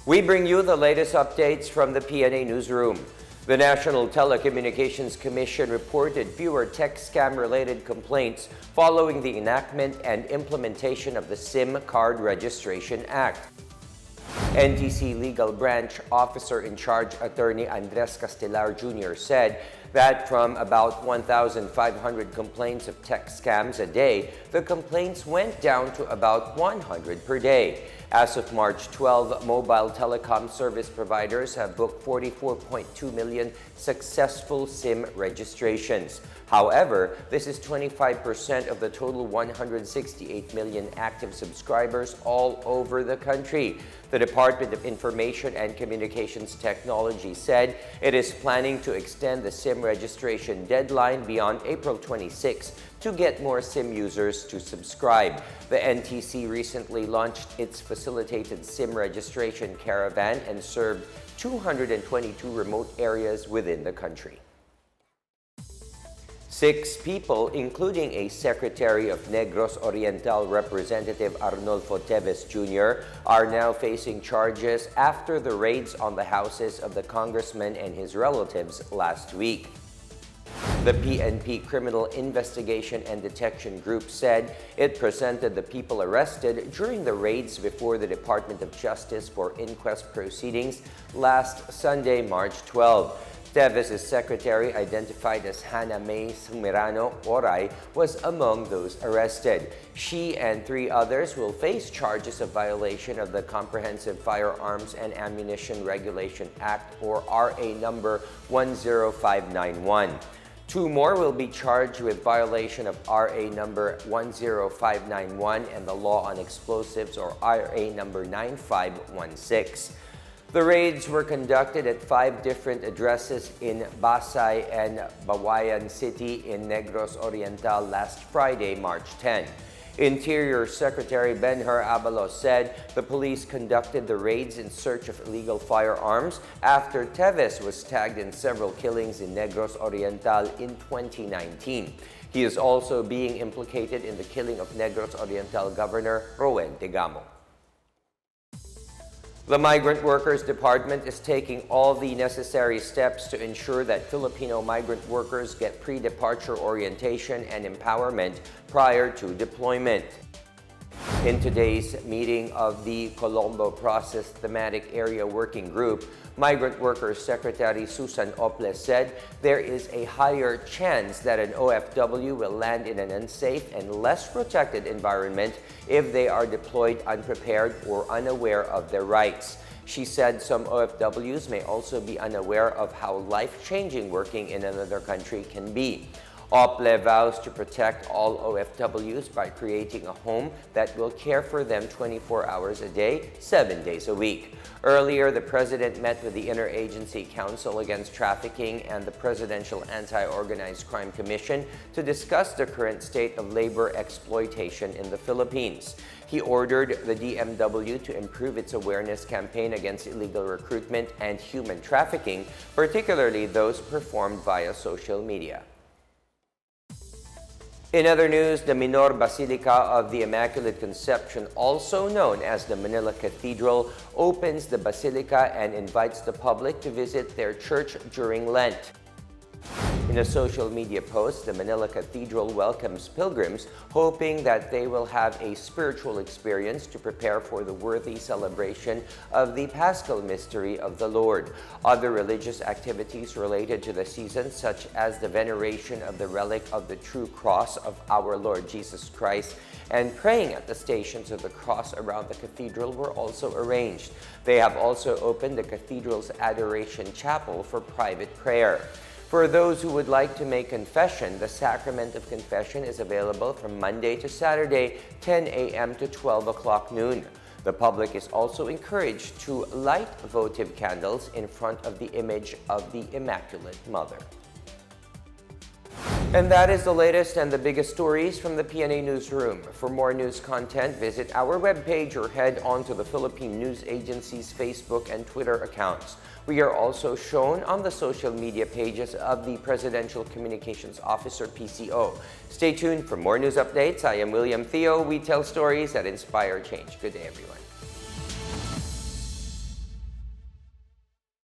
We bring you the latest updates from the Pna Newsroom. The National Telecommunications Commission reported fewer tech scam-related complaints following the enactment and implementation of the SIM Card Registration Act. NTC Legal Branch Officer in Charge Attorney Andres Castelar Jr. said that from about 1,500 complaints of tech scams a day, the complaints went down to about 100 per day. As of March 12, mobile telecom service providers have booked 44.2 million successful SIM registrations. However, this is 25% of the total 168 million active subscribers all over the country. The Department of Information and Communications Technology said it is planning to extend the SIM registration deadline beyond April 26 to get more SIM users to subscribe. The NTC recently launched its facilitated SIM registration caravan and served 222 remote areas within the country. 6 people, including a Secretary of Negros Oriental Representative Arnold Fortes Jr., are now facing charges after the raids on the houses of the congressman and his relatives last week. The PNP Criminal Investigation and Detection Group said it presented the people arrested during the raids before the Department of Justice for inquest proceedings last Sunday, March 12. Teves' secretary, identified as Hannah May Sumirano Oray, was among those arrested. She and 3 others will face charges of violation of the Comprehensive Firearms and Ammunition Regulation Act, or RA number 10591. 2 more will be charged with violation of RA number 10591 and the Law on Explosives, or RA number 9516. The raids were conducted at 5 different addresses in Basay and Bawayan City in Negros Oriental last Friday, March 10. Interior Secretary Benhur Abalos said the police conducted the raids in search of illegal firearms after Teves was tagged in several killings in Negros Oriental in 2019. He is also being implicated in the killing of Negros Oriental Governor Rowen Tegamo. The Migrant Workers Department is taking all the necessary steps to ensure that Filipino migrant workers get pre-departure orientation and empowerment prior to deployment. In today's meeting of the Colombo Process Thematic Area Working Group, Migrant Workers Secretary Susan Ople said there is a higher chance that an OFW will land in an unsafe and less protected environment if they are deployed unprepared or unaware of their rights. She said some OFWs may also be unaware of how life-changing working in another country can be. Ople vows to protect all OFWs by creating a home that will care for them 24 hours a day, 7 days a week. Earlier, the President met with the Interagency Council Against Trafficking and the Presidential Anti-Organized Crime Commission to discuss the current state of labor exploitation in the Philippines. He ordered the DMW to improve its awareness campaign against illegal recruitment and human trafficking, particularly those performed via social media. In other news, the Minor Basilica of the Immaculate Conception, also known as the Manila Cathedral, opens the basilica and invites the public to visit their church during Lent. In a social media post, the Manila Cathedral welcomes pilgrims, hoping that they will have a spiritual experience to prepare for the worthy celebration of the Paschal Mystery of the Lord. Other religious activities related to the season, such as the veneration of the relic of the true cross of our Lord Jesus Christ and praying at the stations of the cross around the cathedral, were also arranged. They have also opened the cathedral's Adoration Chapel for private prayer. For those who would like to make confession, the Sacrament of Confession is available from Monday to Saturday, 10 a.m. to 12 o'clock noon. The public is also encouraged to light votive candles in front of the image of the Immaculate Mother. And that is the latest and the biggest stories from the Pna Newsroom. For more news content, visit our webpage or head on to the Philippine News Agency's Facebook and Twitter accounts. We are also shown on the social media pages of the Presidential Communications Officer, PCO. Stay tuned for more news updates. I am William Theo. We tell stories that inspire change. Good day, everyone.